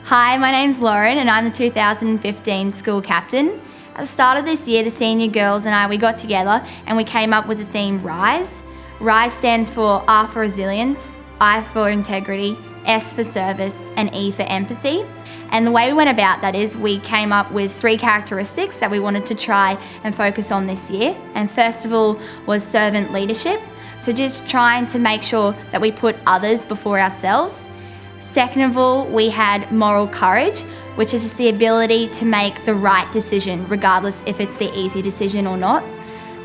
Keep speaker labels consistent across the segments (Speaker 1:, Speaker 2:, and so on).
Speaker 1: Hi, my name's Lauren and I'm the 2015 school captain. At the start of this year, the senior girls and we got together and we came up with the theme RISE. RISE stands for R for resilience, I for integrity, S for service and E for empathy. And the way we went about that is we came up with 3 characteristics that we wanted to try and focus on this year. And first of all was servant leadership. So just trying to make sure that we put others before ourselves. Second of all, we had moral courage, which is just the ability to make the right decision, regardless if it's the easy decision or not.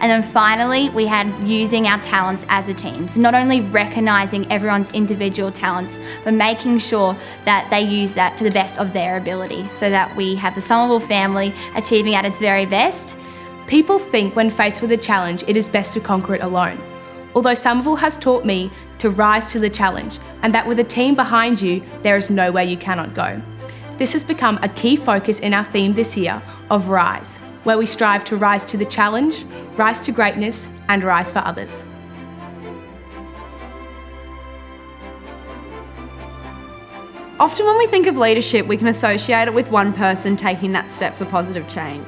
Speaker 1: And then finally, we had using our talents as a team. So not only recognising everyone's individual talents, but making sure that they use that to the best of their ability so that we have the Somerville family achieving at its very best.
Speaker 2: People think when faced with a challenge, it is best to conquer it alone. Although Somerville has taught me to rise to the challenge and that with a team behind you, there is nowhere you cannot go. This has become a key focus in our theme this year of RISE, where we strive to rise to the challenge, rise to greatness and rise for others.
Speaker 3: Often when we think of leadership, we can associate it with one person taking that step for positive change.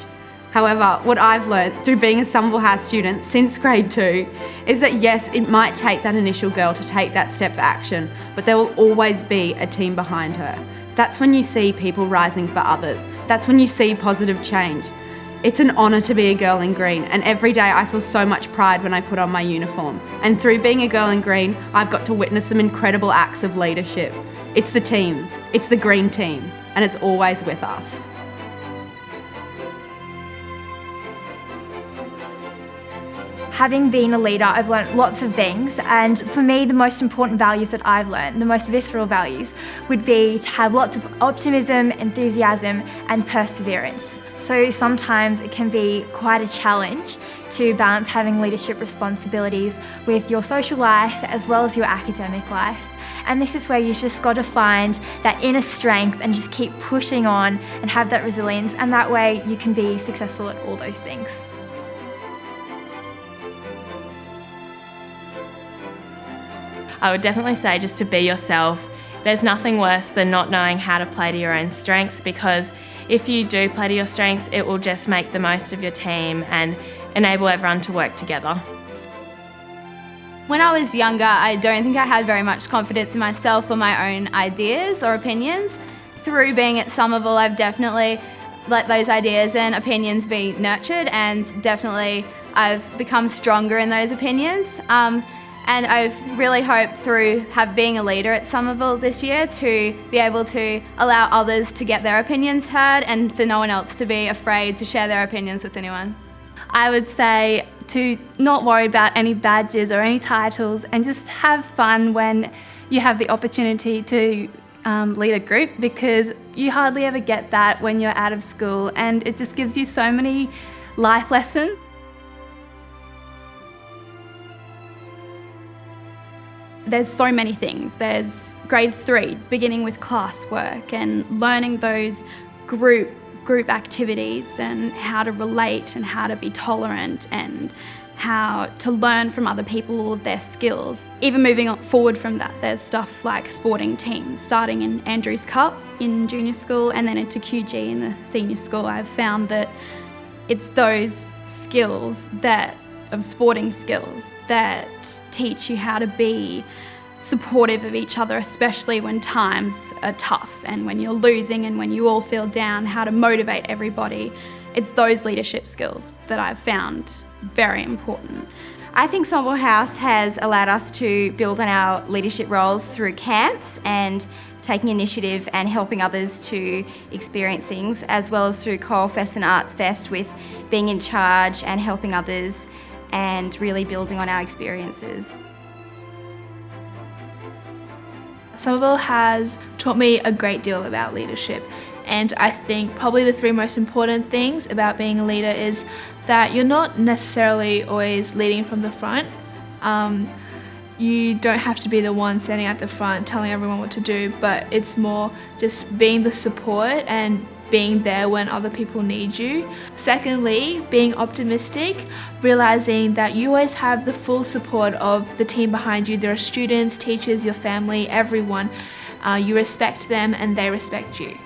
Speaker 3: However, what I've learnt through being a Somerville House student since grade 2 is that yes, it might take that initial girl to take that step for action, but there will always be a team behind her. That's when you see people rising for others. That's when you see positive change. It's an honour to be a girl in green, and every day I feel so much pride when I put on my uniform. And through being a girl in green, I've got to witness some incredible acts of leadership. It's the team, it's the green team, and it's always with us.
Speaker 4: Having been a leader, I've learnt lots of things, and for me the most important values that I've learnt, the most visceral values, would be to have lots of optimism, enthusiasm and perseverance. So sometimes it can be quite a challenge to balance having leadership responsibilities with your social life as well as your academic life. And this is where you've just got to find that inner strength and just keep pushing on and have that resilience, and that way you can be successful at all those things.
Speaker 5: I would definitely say just to be yourself. There's nothing worse than not knowing how to play to your own strengths, because if you do play to your strengths, it will just make the most of your team and enable everyone to work together.
Speaker 6: When I was younger, I don't think I had very much confidence in myself or my own ideas or opinions. Through being at Somerville, I've definitely let those ideas and opinions be nurtured, and definitely I've become stronger in those opinions. And I really hope through being a leader at Somerville this year to be able to allow others to get their opinions heard and for no one else to be afraid to share their opinions with anyone.
Speaker 7: I would say to not worry about any badges or any titles and just have fun when you have the opportunity to lead a group, because you hardly ever get that when you're out of school, and it just gives you so many life lessons.
Speaker 8: There's so many things. There's grade 3, beginning with classwork and learning those group activities and how to relate and how to be tolerant and how to learn from other people all of their skills. Even moving on forward from that, there's stuff like sporting teams, starting in Andrews Cup in junior school and then into QG in the senior school. I've found that it's those skills of sporting skills that teach you how to be supportive of each other, especially when times are tough and when you're losing and when you all feel down, how to motivate everybody. It's those leadership skills that I've found very important.
Speaker 1: I think Somerville House has allowed us to build on our leadership roles through camps and taking initiative and helping others to experience things, as well as through Choral Fest and Arts Fest with being in charge and helping others and really building on our experiences.
Speaker 9: Somerville has taught me a great deal about leadership, and I think probably the 3 most important things about being a leader is that you're not necessarily always leading from the front. You don't have to be the one standing at the front telling everyone what to do, but it's more just being the support and being there when other people need you. Secondly, being optimistic, realizing that you always have the full support of the team behind you. There are students, teachers, your family, everyone. You respect them and they respect you.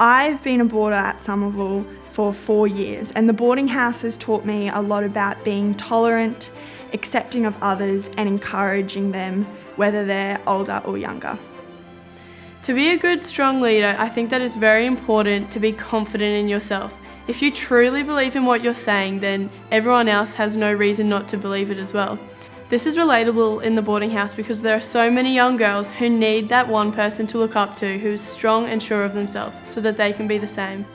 Speaker 10: I've been a boarder at Somerville for 4 years, and the boarding house has taught me a lot about being tolerant, accepting of others, and encouraging them, whether they're older or younger.
Speaker 11: To be a good, strong leader, I think that it's very important to be confident in yourself. If you truly believe in what you're saying, then everyone else has no reason not to believe it as well. This is relatable in the boarding house because there are so many young girls who need that one person to look up to who is strong and sure of themselves so that they can be the same.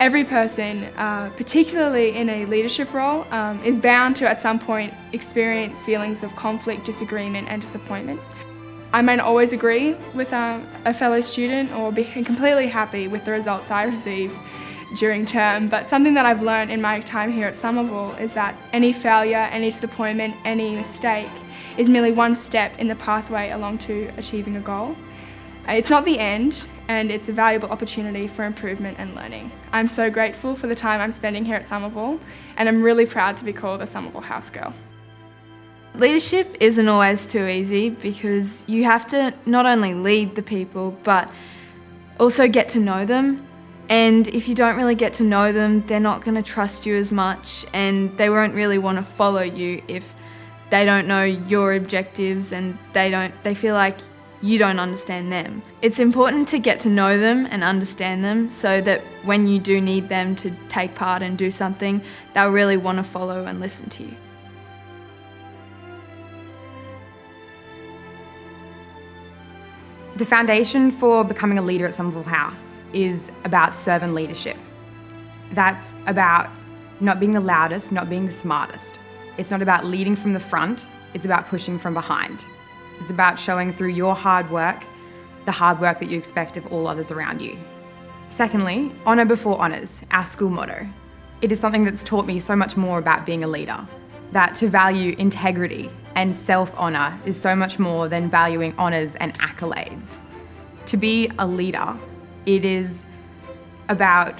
Speaker 2: Every person, particularly in a leadership role, is bound to at some point experience feelings of conflict, disagreement and disappointment. I may not always agree with a fellow student or be completely happy with the results I receive during term, but something that I've learned in my time here at Somerville is that any failure, any disappointment, any mistake is merely one step in the pathway along to achieving a goal. It's not the end, and it's a valuable opportunity for improvement and learning. I'm so grateful for the time I'm spending here at Somerville, and I'm really proud to be called a Somerville house girl.
Speaker 3: Leadership isn't always too easy because you have to not only lead the people but also get to know them, and if you don't really get to know them, they're not going to trust you as much and they won't really want to follow you if they don't know your objectives and they feel like you don't understand them. It's important to get to know them and understand them so that when you do need them to take part and do something, they'll really want to follow and listen to you.
Speaker 12: The foundation for becoming a leader at Somerville House is about servant leadership. That's about not being the loudest, not being the smartest. It's not about leading from the front, it's about pushing from behind. It's about showing through your hard work, the hard work that you expect of all others around you. Secondly, honour before honours, our school motto. It is something that's taught me so much more about being a leader, that to value integrity and self-honour is so much more than valuing honours and accolades. To be a leader, it is about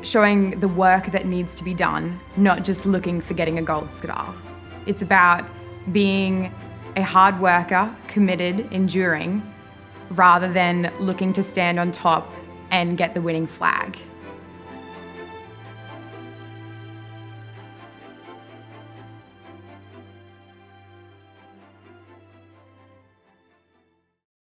Speaker 12: showing the work that needs to be done, not just looking for getting a gold star. It's about being a hard worker, committed, enduring, rather than looking to stand on top and get the winning flag.